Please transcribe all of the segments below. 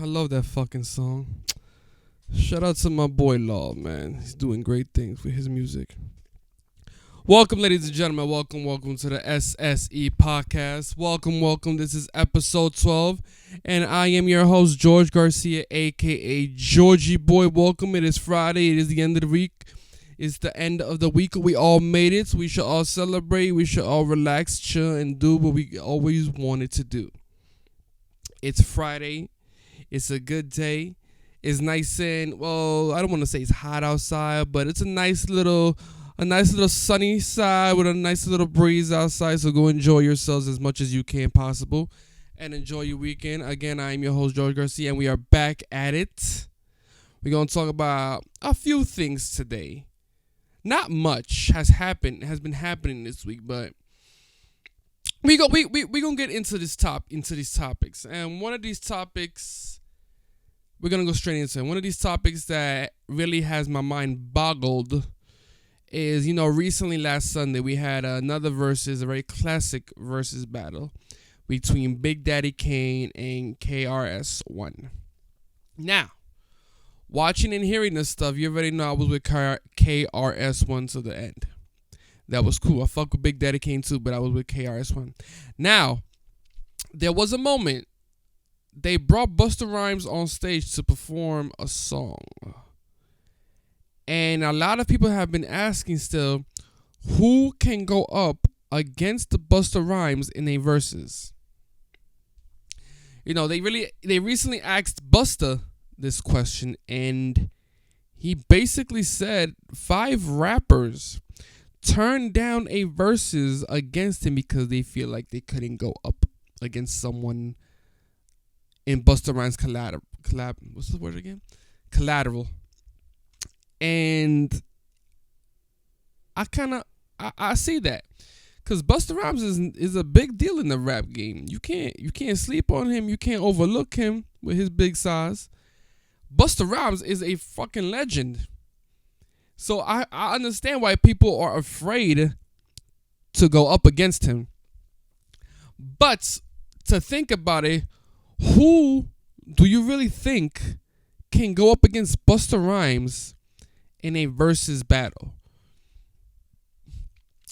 I love that fucking song. Shout out to my boy Law, man. He's doing great things with his music. Welcome, ladies and gentlemen. Welcome to the SSE podcast. Welcome. This is episode 12, and I am your host, George Garcia, aka Georgie Boy. Welcome. It is Friday. It is the end of the week. It's the end of the week. We all made it. So we should all celebrate. We should all relax, chill, and do what we always wanted to do. It's Friday. It's a good day. It's nice and, well, I don't want to say it's hot outside, but it's a nice little sunny side with a nice little breeze outside. So go enjoy yourselves as much as you can possible and enjoy your weekend. Again, I am your host, George Garcia, and we are back at it. We're going to talk about a few things today. Not much has been happening this week, but we gonna get into these topics, and one of these topics we're gonna go straight into. One of these topics that really has my mind boggled is, recently last Sunday we had a very classic versus battle between Big Daddy Kane and KRS-One. Now, watching and hearing this stuff, you already know I was with KRS-One to the end. That was cool. I fuck with Big Daddy Kane too, but I was with KRS-One. Now, there was a moment they brought Busta Rhymes on stage to perform a song. And a lot of people have been asking still, who can go up against the Busta Rhymes in a versus? They recently asked Busta this question, and he basically said 5 rappers turned down a versus against him because they feel like they couldn't go up against someone in Busta Rhymes what's the word again? Collateral. And I see that, because Busta Rhymes is a big deal in the rap game. You can't sleep on him. You can't overlook him with his big size. Busta Rhymes is a fucking legend. So I understand why people are afraid to go up against him. But to think about it, who do you really think can go up against Busta Rhymes in a versus battle?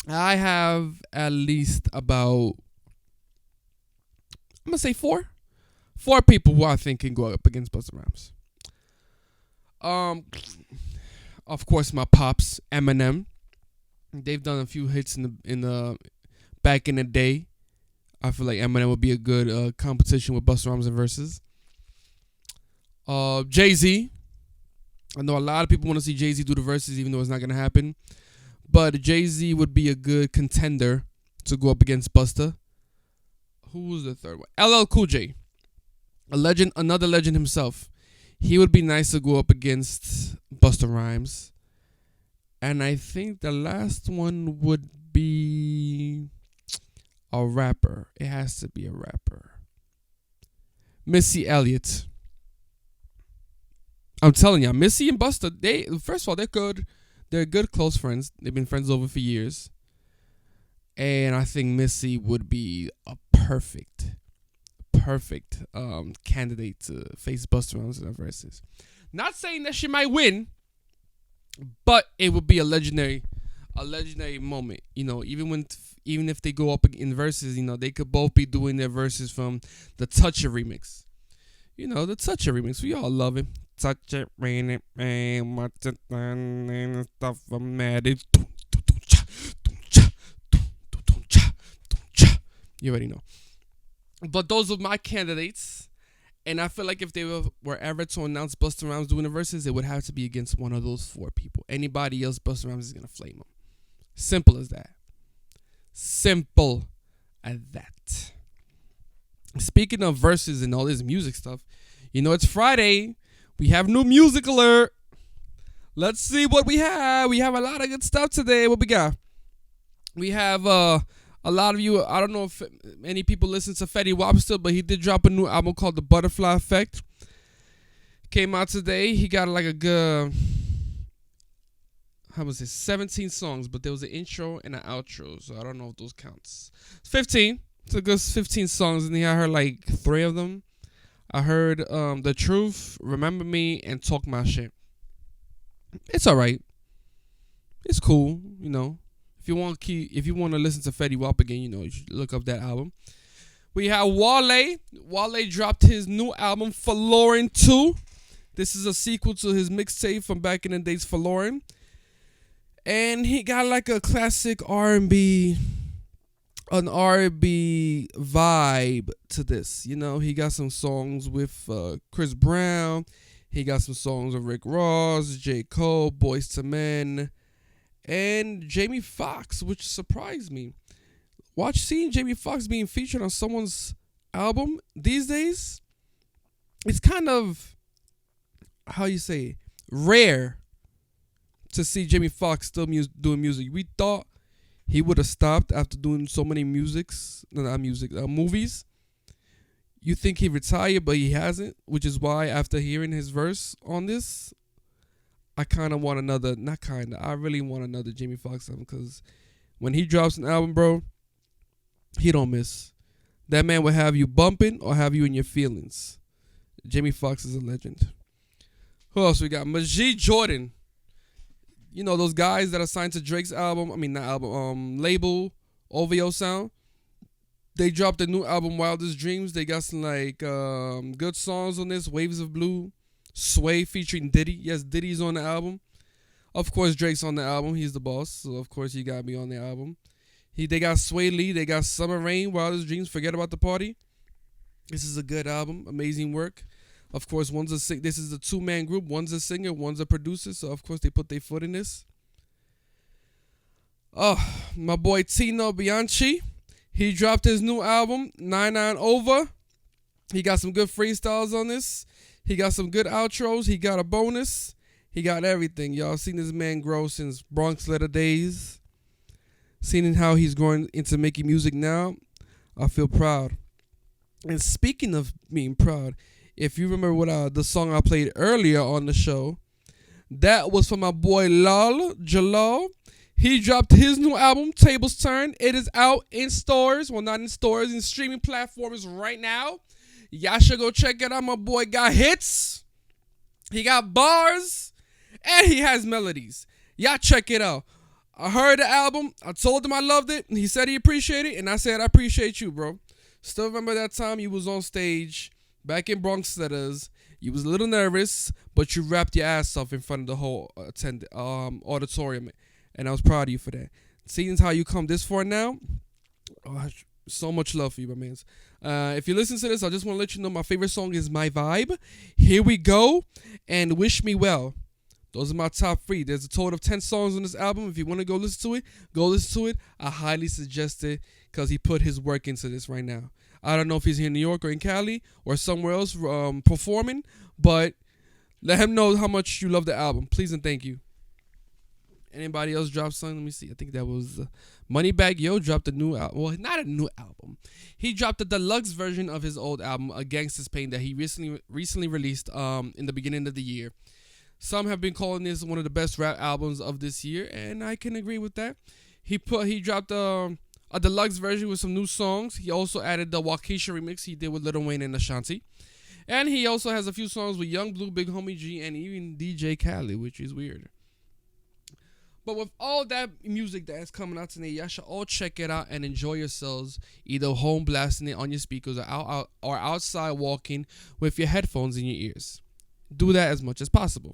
I have at least about, I'm going to say 4 people who I think can go up against Busta Rhymes. Of course, my pops, Eminem. They've done a few hits in the back in the day. I feel like Eminem would be a good competition with Busta Rhymes and versus. Jay-Z. I know a lot of people want to see Jay-Z do the verses, even though it's not going to happen. But Jay-Z would be a good contender to go up against Busta. Who was the third one? LL Cool J. A legend, another legend himself. He would be nice to go up against Busta Rhymes. And I think the last one would be a rapper. It has to be a rapper. Missy Elliott. I'm telling you, Missy and Busta, first of all, they're good. They're good close friends. They've been friends over for years. And I think Missy would be a perfect candidate to face Busta Rhymes in the verses. Not saying that she might win, but it would be a legendary moment. Even if they go up in verses, they could both be doing their verses from the Touch It remix. The Touch It remix. We all love it. Touch it, rain it, man, watch it, and stuff I'm mad. You already know. But those are my candidates. And I feel like if they were ever to announce Busta Rhymes doing the verses, it would have to be against one of those 4 people. Anybody else, Busta Rhymes is going to flame them. Simple as that. Simple as that. Speaking of verses and all this music stuff, it's Friday. We have new music alert. Let's see what we have. We have a lot of good stuff today. What we got? We have a lot of you, I don't know if many people listen to Fetty Wap still, but he did drop a new album called The Butterfly Effect. Came out today. He got like a good, 17 songs, but there was an intro and an outro, so I don't know if those counts. 15. It's a good 15 songs, and I heard like 3 of them. I heard The Truth, Remember Me, and Talk My Shit. It's alright. It's cool, you know. If you want to listen to Fetty Wap again, you know, you should look up that album. We have Wale. Wale dropped his new album, Falorin 2. This is a sequel to his mixtape from back in the days, Falorin. And he got like a classic R&B, an R&B vibe to this. You know, he got some songs with Chris Brown. He got some songs with Rick Ross, J. Cole, Boyz II Men, and Jamie Foxx, which surprised me. Seeing Jamie Foxx being featured on someone's album these days, it's kind of, how you say, rare to see Jamie Foxx still doing music. We thought he would have stopped after doing so many movies. You think he retired, but he hasn't, which is why after hearing his verse on this, I kind of want another, not kind of, I really want another Jamie Foxx album, because when he drops an album, bro, he don't miss. That man will have you bumping or have you in your feelings. Jamie Foxx is a legend. Who else we got? Majid Jordan. You know, those guys that are signed to Drake's album, label, OVO Sound. They dropped a new album, Wildest Dreams. They got some good songs on this. Waves of Blue, Sway featuring Diddy. Yes, Diddy's on the album. Of course, Drake's on the album. He's the boss, so of course he got me on the album. They got Sway Lee. They got Summer Rain, Wildest Dreams, Forget About the Party. This is a good album. Amazing work. Of course, this is a two-man group. One's a singer, one's a producer. So, of course, they put their foot in this. Oh, my boy Tino Bianchi. He dropped his new album, 99 Over. He got some good freestyles on this. He got some good outros. He got a bonus. He got everything. Y'all seen this man grow since Bronx Letter days. Seeing how he's growing into making music now, I feel proud. And speaking of being proud, if you remember the song I played earlier on the show, that was from my boy Jalal. He dropped his new album, Tables Turn. It is out in stores. Well, not in stores, in streaming platforms right now. Y'all should go check it out. My boy got hits. He got bars. And he has melodies. Y'all check it out. I heard the album. I told him I loved it. He said he appreciated it. And I said, I appreciate you, bro. Still remember that time you was on stage back in Bronx Letters. You was a little nervous, but you rapped your ass off in front of the whole auditorium. And I was proud of you for that. Seeing how you come this far now, so much love for you, my mans. If you listen to this, I just want to let you know my favorite song is My Vibe, Here We Go, and Wish Me Well. Those are my top 3. There's a total of 10 songs on this album. If you want to go listen to it, go listen to it. I highly suggest it because he put his work into this right now. I don't know if he's here in New York or in Cali or somewhere else performing, but let him know how much you love the album. Please and thank you. Anybody else drop something? Let me see. I think that was Moneybagg Yo dropped a new album. Well, not a new album. He dropped a deluxe version of his old album, A Gangsta's Pain, that he recently released in the beginning of the year. Some have been calling this one of the best rap albums of this year, and I can agree with that. He dropped a deluxe version with some new songs. He also added the Waukesha remix he did with Lil Wayne and Ashanti. And he also has a few songs with Young Blue, Big Homie G, and even DJ Khaled, which is weird. But with all that music that's coming out today, y'all should all check it out and enjoy yourselves, either home blasting it on your speakers or outside walking with your headphones in your ears. Do that as much as possible.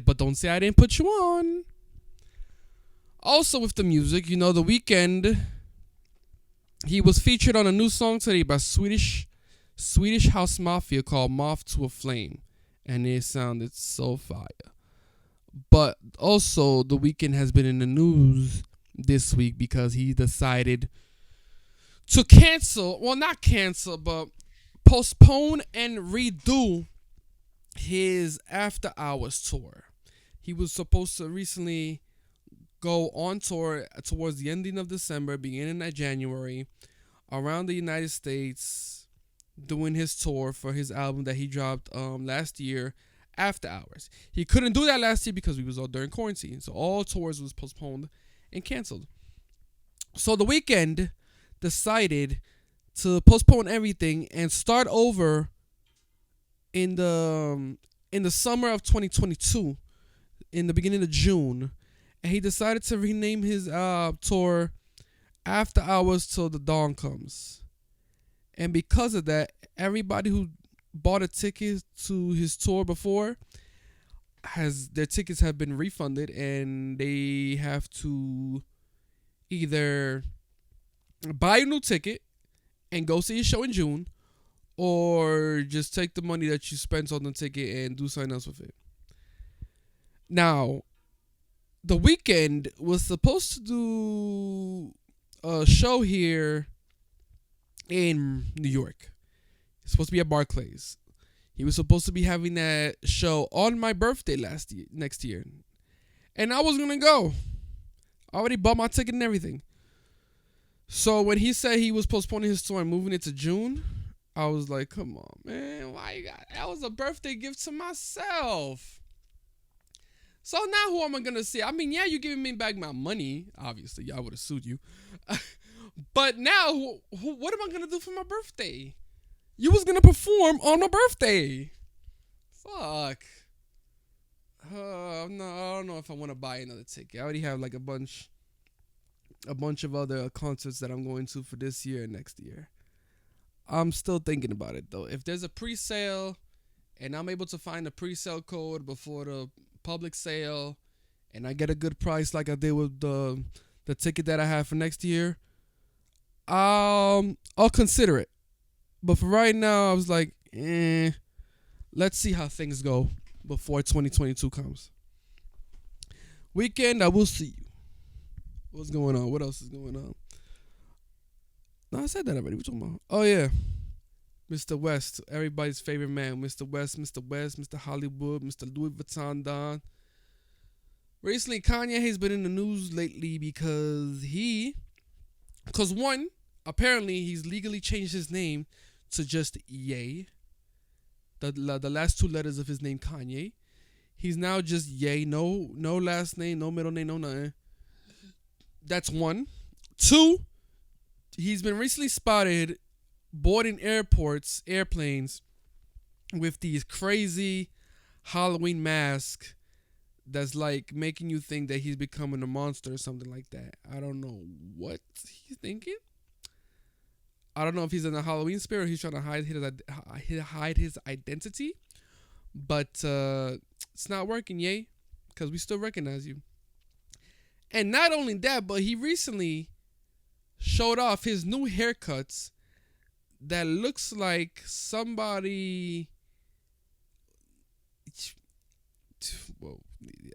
But don't say I didn't put you on. Also with the music, you know, The Weeknd, he was featured on a new song today by Swedish House Mafia called Moth to a Flame. And it sounded so fire. But also, The Weeknd has been in the news this week because he decided to postpone and redo his After Hours tour. He was supposed to recently go on tour towards the ending of December, beginning of January, around the United States, doing his tour for his album that he dropped last year, After Hours. He couldn't do that last year because we was all during quarantine, so all tours was postponed and canceled. So The Weeknd decided to postpone everything and start over in the summer of 2022, in the beginning of June, and he decided to rename his tour After Hours Till the Dawn Comes. And because of that, everybody who bought a ticket to his tour before has their tickets have been refunded, and they have to either buy a new ticket and go see a show in June, or just take the money that you spent on the ticket and do something else with it. Now, The Weeknd was supposed to do a show here in New York. It's supposed to be at Barclays. He was supposed to be having that show on my birthday next year. And I was going to go. I already bought my ticket and everything. So when he said he was postponing his tour and moving it to June, I was like, come on, man. Why you got that? Was a birthday gift to myself. So now who am I going to see? I mean, yeah, you're giving me back my money. Obviously, I would have sued you. But now, what am I going to do for my birthday? You was going to perform on my birthday. Fuck. No, I don't know if I want to buy another ticket. I already have like a bunch of other concerts that I'm going to for this year and next year. I'm still thinking about it though. If there's a pre-sale and I'm able to find a pre-sale code before the public sale and I get a good price like I did with the ticket that I have for next year, I'll consider it. But for right now, I was like, let's see how things go before 2022 comes. Weeknd, I will see you. What's going on? What else is going on? No, I said that already. What you talking about? Oh, yeah. Mr. West, everybody's favorite man. Mr. West, Mr. Hollywood, Mr. Louis Vuitton Don. Recently, Kanye has been in the news lately because one, apparently he's legally changed his name to just Ye. The last two letters of his name, Kanye. He's now just Ye. No last name, no middle name, no nothing. That's one. Two, he's been recently spotted boarding airplanes, with these crazy Halloween masks that's like making you think that he's becoming a monster or something like that. I don't know what he's thinking. I don't know if he's in the Halloween spirit or he's trying to hide his identity. But it's not working, yay, because we still recognize you. And not only that, but he recently showed off his new haircuts that looks like somebody... Well,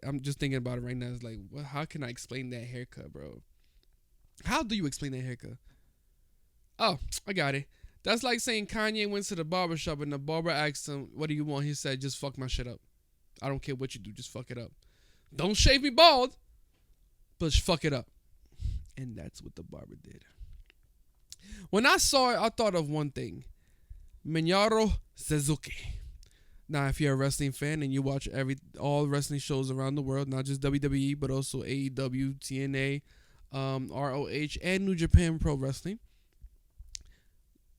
I'm just thinking about it right now. It's like, how can I explain that haircut, bro? How do you explain that haircut? Oh, I got it. That's like saying Kanye went to the barbershop and the barber asked him, what do you want? He said, just fuck my shit up. I don't care what you do, just fuck it up. Don't shave me bald, but fuck it up. And that's what the barber did. When I saw it, I thought of one thing. Minoru Suzuki. Now, if you're a wrestling fan and you watch all wrestling shows around the world, not just WWE, but also AEW, TNA, ROH, and New Japan Pro Wrestling,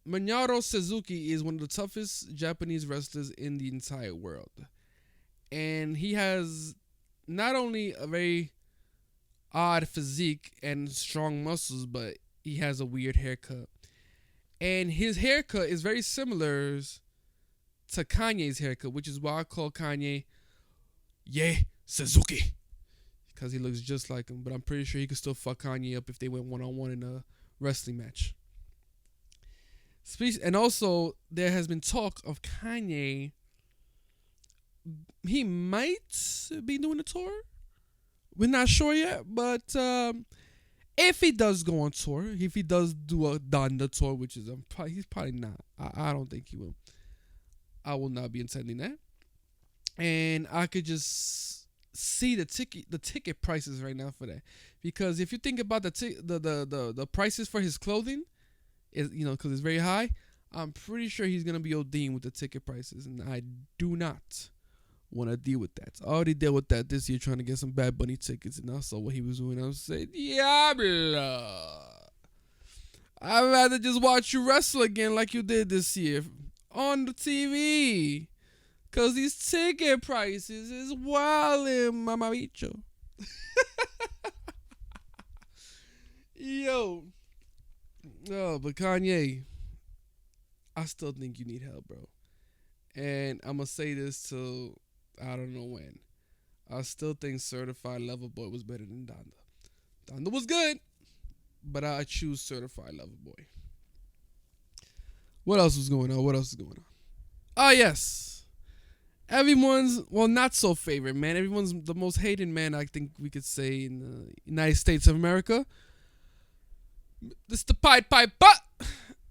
Minoru Suzuki is one of the toughest Japanese wrestlers in the entire world. And he has not only a very odd physique and strong muscles, but he has a weird haircut. And his haircut is very similar to Kanye's haircut, which is why I call Kanye Ye Suzuki, because he looks just like him. But I'm pretty sure he could still fuck Kanye up if they went one-on-one in a wrestling match. And also, there has been talk of Kanye. He might be doing a tour. We're not sure yet, but if he does go on tour, if he does do a Donda tour, which is he's probably not. I don't think he will. I will not be intending that. And I could just see the ticket prices right now for that, because if you think about the prices for his clothing, is because it's very high. I'm pretty sure he's gonna be ODing with the ticket prices, and I do not want to deal with that. I already dealt with that this year trying to get some Bad Bunny tickets, and I saw what he was doing. I was saying, Diablo, I'd rather just watch you wrestle again like you did this year on the TV. Cause these ticket prices is wildin', mama bicho. Yo. No, but Kanye, I still think you need help, bro. And I'm gonna say this till I don't know when. I still think Certified Lover Boy was better than Donda. Donda was good, but I choose Certified Lover Boy. What else was going on? What else is going on? Oh yes, everyone's not so favorite man. Everyone's the most hated man I think we could say in the United States of America. This the Pied Piper.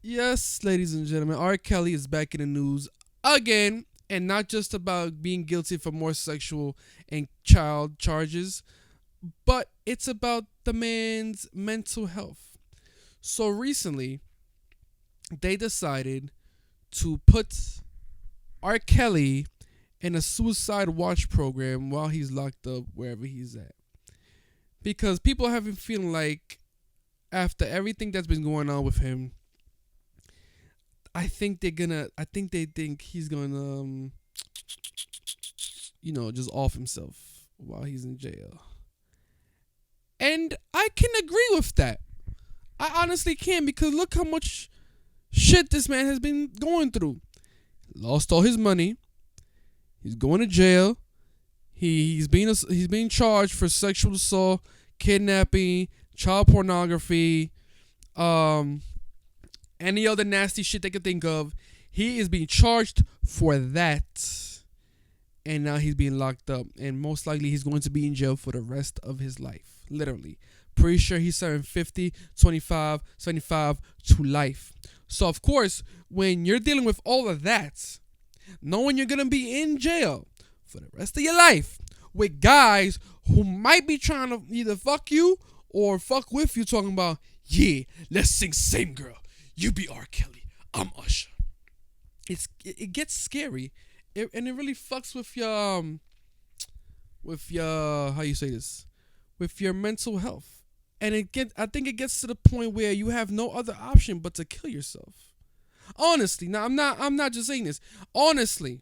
Yes, ladies and gentlemen, R. Kelly is back in the news again, and not just about being guilty for more sexual and child charges, but it's about the man's mental health. So recently, they decided to put R. Kelly in a suicide watch program while he's locked up wherever he's at. Because people have been feeling like after everything that's been going on with him, I think they think he's gonna just off himself while he's in jail. And I can agree with that. I honestly can, because look how much shit this man has been going through. Lost all his money. He's going to jail. He's being charged for sexual assault, kidnapping, child pornography, any other nasty shit they could think of. He is being charged for that. And now he's being locked up. And most likely he's going to be in jail for the rest of his life. Literally. Pretty sure he's serving 50, 25, 75 to life. So, of course, when you're dealing with all of that, knowing you're going to be in jail for the rest of your life with guys who might be trying to either fuck you or fuck with you, talking about, yeah, let's sing Same Girl. You be R. Kelly. I'm Usher. It gets scary. And it really fucks with your how you say this, with your mental health. And I think it gets to the point where you have no other option but to kill yourself. Honestly, now I'm not just saying this. Honestly,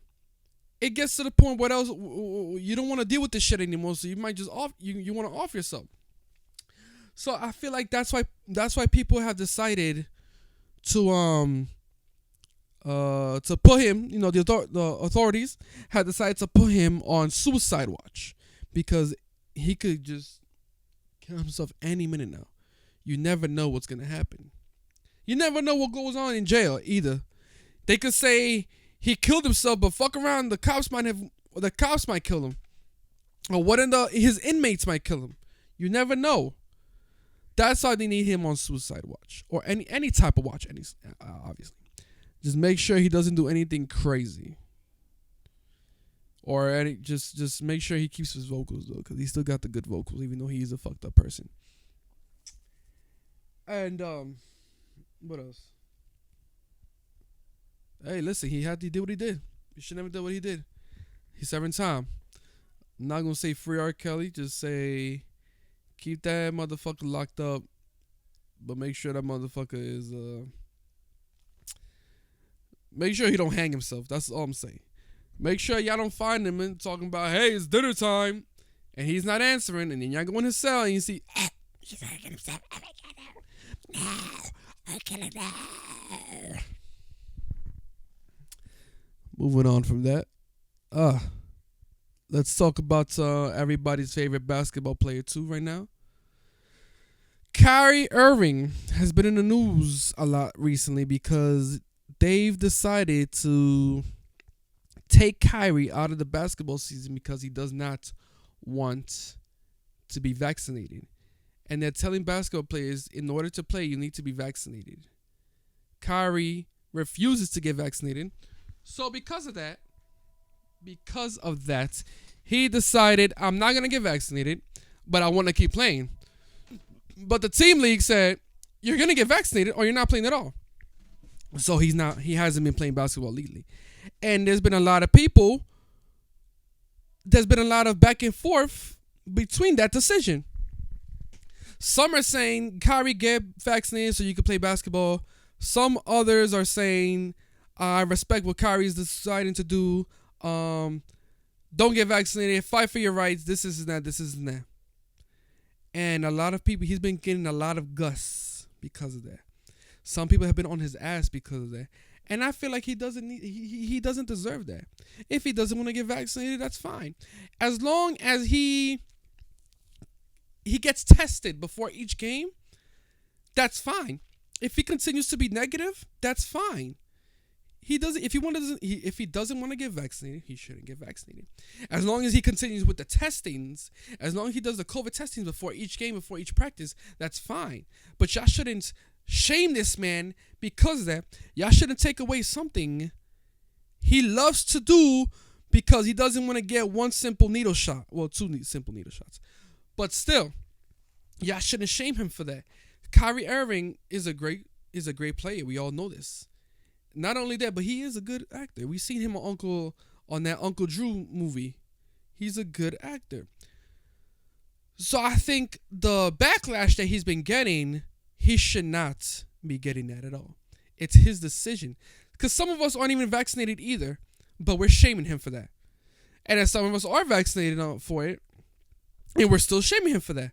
it gets to the point where else you don't want to deal with this shit anymore, so you might just you want to off yourself. So I feel like that's why people have decided to put him, the authorities have decided to put him on suicide watch, because he could just kill himself any minute now. You never know what's gonna happen. You never know what goes on in jail either. They could say he killed himself, but fuck around, the cops might kill him, or his inmates might kill him. You never know. That's why they need him on suicide watch, or any type of watch. Obviously, just make sure he doesn't do anything crazy, or just make sure he keeps his vocals though, because he still got the good vocals, even though he is a fucked up person. And what else? Hey, listen, he did what he did. He should never did what he did. He's serving time. I'm not gonna say free R. Kelly. Just say keep that motherfucker locked up, but make sure that motherfucker is make sure he don't hang himself. That's all I'm saying. Make sure y'all don't find him and talking about, hey, it's dinner time, and he's not answering, and then y'all go in his cell and you see, he's hanging himself. Oh my God, no, I can't no. Moving on from that, let's talk about everybody's favorite basketball player too right now. Kyrie Irving has been in the news a lot recently because they've decided to take Kyrie out of the basketball season because he does not want to be vaccinated. And they're telling basketball players, in order to play, you need to be vaccinated. Kyrie refuses to get vaccinated. So because of that, he decided, I'm not going to get vaccinated, but I want to keep playing. But the team league said, you're going to get vaccinated or you're not playing at all. So he hasn't been playing basketball legally. And there's been a lot of back and forth between that decision. Some are saying, Kyrie, get vaccinated so you can play basketball. Some others are saying, I respect what Kyrie is deciding to do. Don't get vaccinated. Fight for your rights. This is that. This is that. And a lot of people, he's been getting a lot of gusts because of that. Some people have been on his ass because of that. And I feel like he doesn't need, he doesn't deserve that. If he doesn't want to get vaccinated, that's fine. As long as he gets tested before each game, that's fine. If he continues to be negative, that's fine. He doesn't. If he doesn't want to get vaccinated, he shouldn't get vaccinated. As long as he continues with the testings, as long as he does the COVID testings before each game, before each practice, that's fine. But y'all shouldn't shame this man because of that. Y'all shouldn't take away something he loves to do because he doesn't want to get one simple needle shot. Well, two simple needle shots. But still, y'all shouldn't shame him for that. Kyrie Irving is a great player. We all know this. Not only that, but he is a good actor. We've seen him on that Uncle Drew movie. He's a good actor. So I think the backlash that he's been getting, he should not be getting that at all. It's his decision. Because some of us aren't even vaccinated either, but we're shaming him for that. And then some of us are vaccinated for it, and we're still shaming him for that.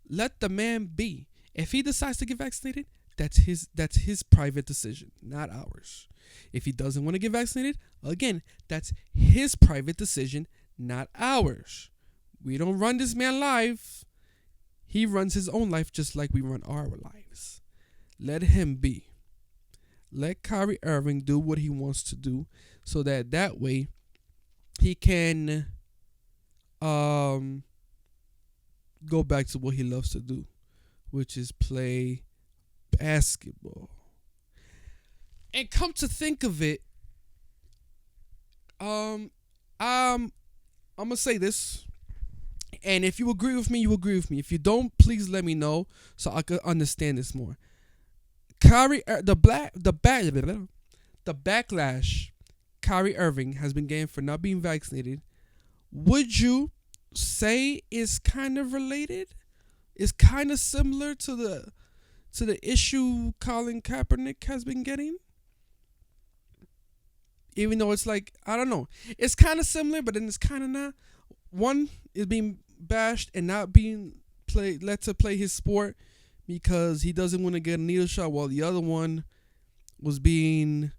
Let the man be. If he decides to get vaccinated, that's his private decision, not ours. If he doesn't want to get vaccinated, again, that's his private decision, not ours. We don't run this man life. He runs his own life just like we run our lives. Let him be. Let Kyrie Irving do what he wants to do so that way he can go back to what he loves to do, which is play basketball. And come to think of it, I'm gonna say this, and if you agree with me, you agree with me. If you don't, please let me know so I could understand this more. The backlash Kyrie Irving has been getting for not being vaccinated, would you say is kind of related? Is kind of similar to the issue Colin Kaepernick has been getting? Even though it's like, I don't know. It's kind of similar, but then it's kind of not. One is being bashed and not being let to play his sport because he doesn't want to get a needle shot, while the other one was being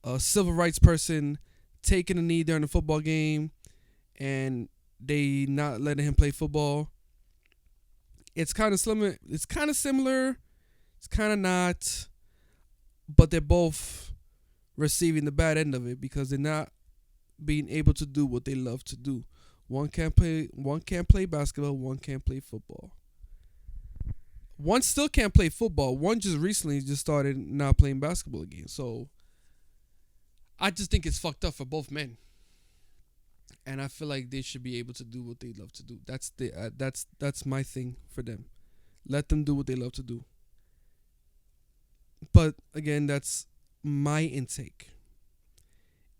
a civil rights person taking a knee during a football game and they not letting him play football. It's kind of similar. It's kind of similar. It's kind of not. But they're both receiving the bad end of it because they're not being able to do what they love to do. One can't play basketball. One can't play football. One still can't play football. One just recently started not playing basketball again. So I just think it's fucked up for both men. And I feel like they should be able to do what they love to do. That's my thing for them. Let them do what they love to do. But again, that's my intake.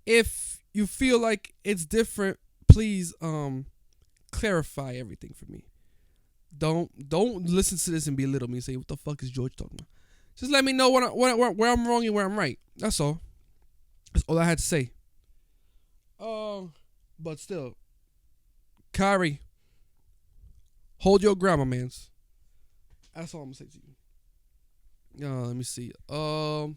If you feel like it's different, please clarify everything for me. Don't listen to this and belittle me and say, what the fuck is George talking about? Just let me know where I'm wrong and where I'm right. That's all. That's all I had to say. But still, Kyrie, hold your ground, my mans. That's all I'm gonna say to you. Let me see. Let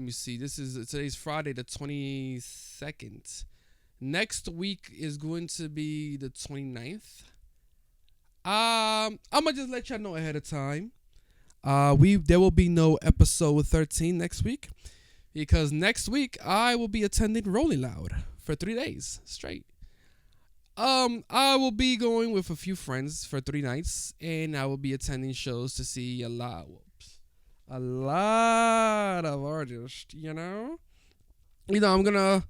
me see. Today's Friday, the 22nd. Next week is going to be the 29th. I'm gonna just let y'all know ahead of time. There will be no episode 13 next week because next week I will be attending Rolling Loud for 3 days straight. I will be going with a few friends for 3 nights, and I will be attending shows to see a lot of artists. I'm gonna.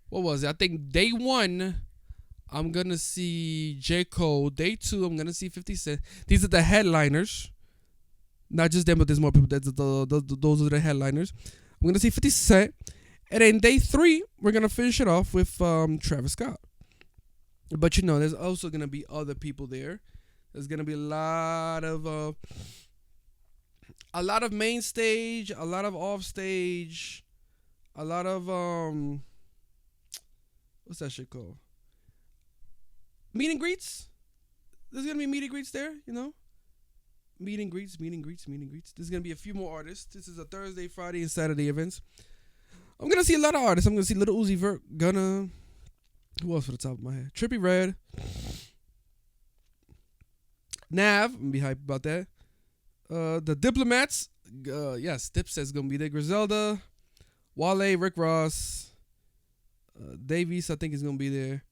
What was it? I think day 1, I'm gonna see J. Cole. Day 2, I'm gonna see 50 Cent. These are the headliners. Not just them, but there's more people. Those are the headliners. I'm gonna see 50 Cent, and then day 3, we're gonna finish it off with Travis Scott. But there's also gonna be other people there. There's gonna be a lot of main stage, a lot of off stage, a lot of what's that shit called? Meet and greets. There's gonna be meet and greets there. Meet and greets, meet and greets, meet and greets. There's gonna be a few more artists. This is a Thursday, Friday, and Saturday events. I'm gonna see a lot of artists. I'm gonna see Little Uzi Vert, Gunna. Who else for the top of my head? Trippie Redd, Nav. I'm gonna be hyped about that. The Diplomats. Yes, Dipset's gonna be there. Griselda, Wale, Rick Ross, Davies. I think is gonna be there.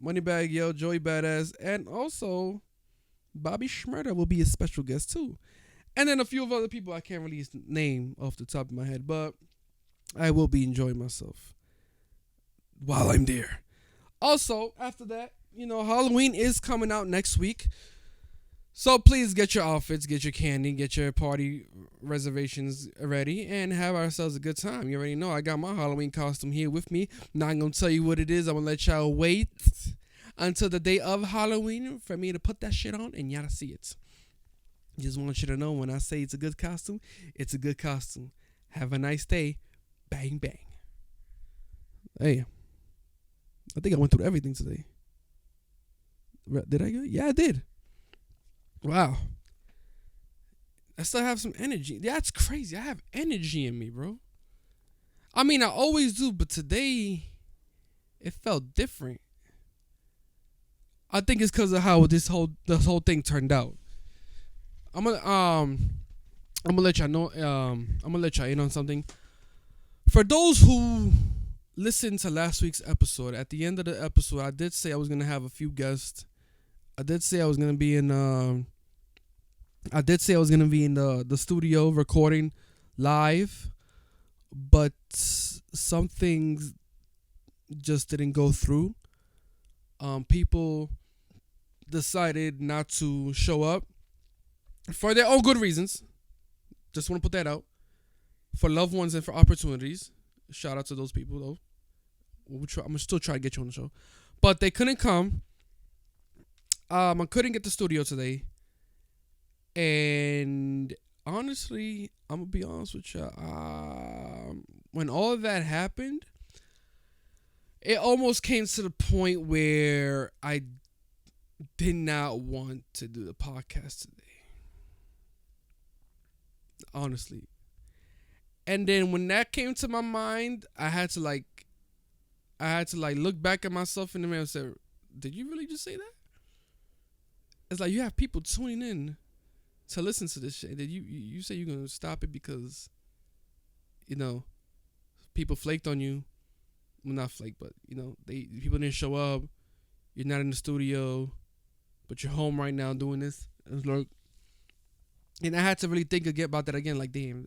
Moneybagg Yo, Joey Badass, and also Bobby Shmurda will be a special guest too. And then a few of other people I can't really name off the top of my head, but I will be enjoying myself while I'm there. Also, after that, Halloween is coming out next week. So please get your outfits, get your candy, get your party reservations ready, and have ourselves a good time. You already know I got my Halloween costume here with me. Not going to tell you what it is. I'm going to let y'all wait until the day of Halloween for me to put that shit on and y'all to see it. Just want you to know when I say it's a good costume, it's a good costume. Have a nice day. Bang, bang. Hey, I think I went through everything today. Did I go? Yeah, I did. Wow. I still have some energy. That's crazy. I have energy in me, bro. I mean, I always do, but today it felt different. I think it's because of how this whole thing turned out. I'm gonna let y'all know. I'm gonna let y'all in on something. For those who listened to last week's episode, at the end of the episode, I did say I was gonna have a few guests. I did say I was gonna be in. The studio recording live, but some things just didn't go through. People decided not to show up for their own good reasons. Just want to put that out. For loved ones and for opportunities. Shout out to those people, though. I'm going to still try to get you on the show. But they couldn't come. I couldn't get the studio today. And honestly, I'm going to be honest with you. When all of that happened, it almost came to the point where I did not want to do the podcast today. Honestly. And then when that came to my mind, I had to look back at myself in the mirror and say, did you really just say that? It's like you have people tuning in to listen to this shit. That you say you're going to stop it because, people flaked on you. Well, not flake, but, people didn't show up. You're not in the studio, but you're home right now doing this. And I had to really think again about that again. Like, damn,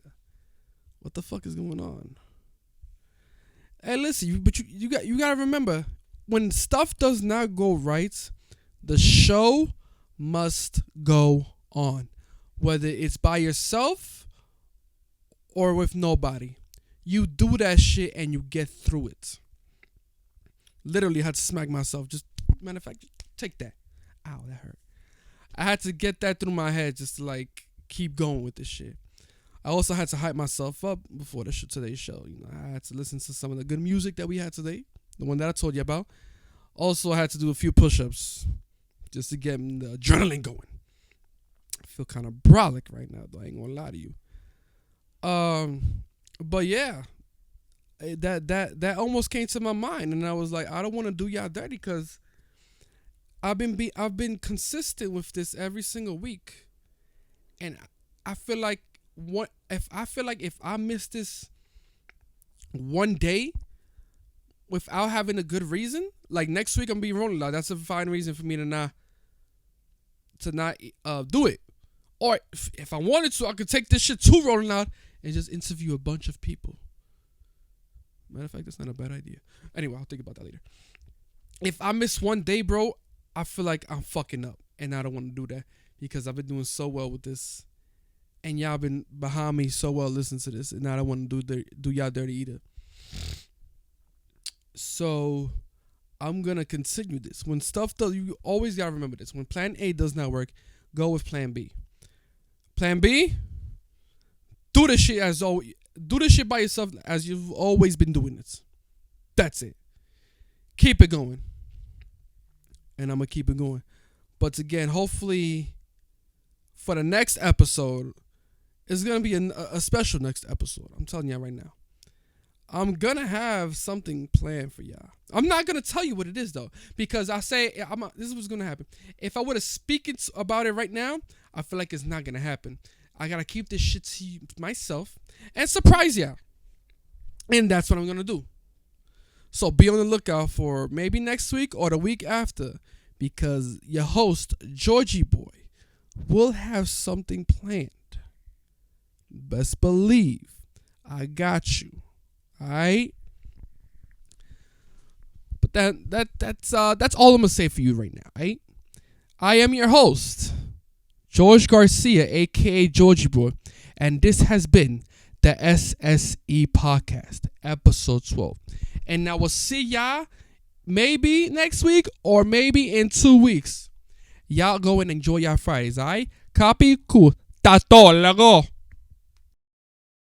what the fuck is going on? Hey, listen, you got to remember, when stuff does not go right, the show must go on, whether it's by yourself or with nobody. You do that shit and you get through it. Literally had to smack myself. Just, matter of fact, take that. Ow, that hurt. I had to get that through my head just to keep going with this shit. I also had to hype myself up before today's show. I had to listen to some of the good music that we had today, the one that I told you about. Also, I had to do a few push-ups just to get the adrenaline going. I feel kind of brolic right now, though. I ain't gonna lie to you. But yeah, that almost came to my mind, and I was like, I don't want to do y'all dirty because I've been consistent with this every single week, and I feel like if I miss this one day without having a good reason, like next week I'm gonna be rolling out. That's a fine reason for me to not do it. Or if I wanted to, I could take this shit to Rolling Out and just interview a bunch of people. Matter of fact, that's not a bad idea. Anyway, I'll think about that later. If I miss one day, bro, I feel like I'm fucking up. And I don't want to do that because I've been doing so well with this. And y'all been behind me so well listening to this. And I don't want to do y'all dirty either. So I'm going to continue this. When stuff does, you always got to remember this. When plan A does not work, go with plan B. Plan B, do this shit by yourself as you've always been doing it. That's it. keep it going. And I'm going to keep it going. But again, hopefully for the next episode, it's going to be a special next episode. I'm telling y'all right now. I'm going to have something planned for y'all. I'm not going to tell you what it is, though, because this is what's going to happen. If I were to speak about it right now, I feel like it's not going to happen. I got to keep this shit to myself and surprise y'all. And that's what I'm going to do. So be on the lookout for maybe next week or the week after, because your host, Georgie Boy, will have something planned. Best believe I got you. All right? But that's all I'm going to say for you right now, all right? I am your host, George Garcia, a.k.a. Georgie Boy, and this has been the SSE Podcast, episode 12. And I will see y'all maybe next week or maybe in 2 weeks. Y'all go and enjoy your Fridays, all right? Copy? Cool. Tato, lago.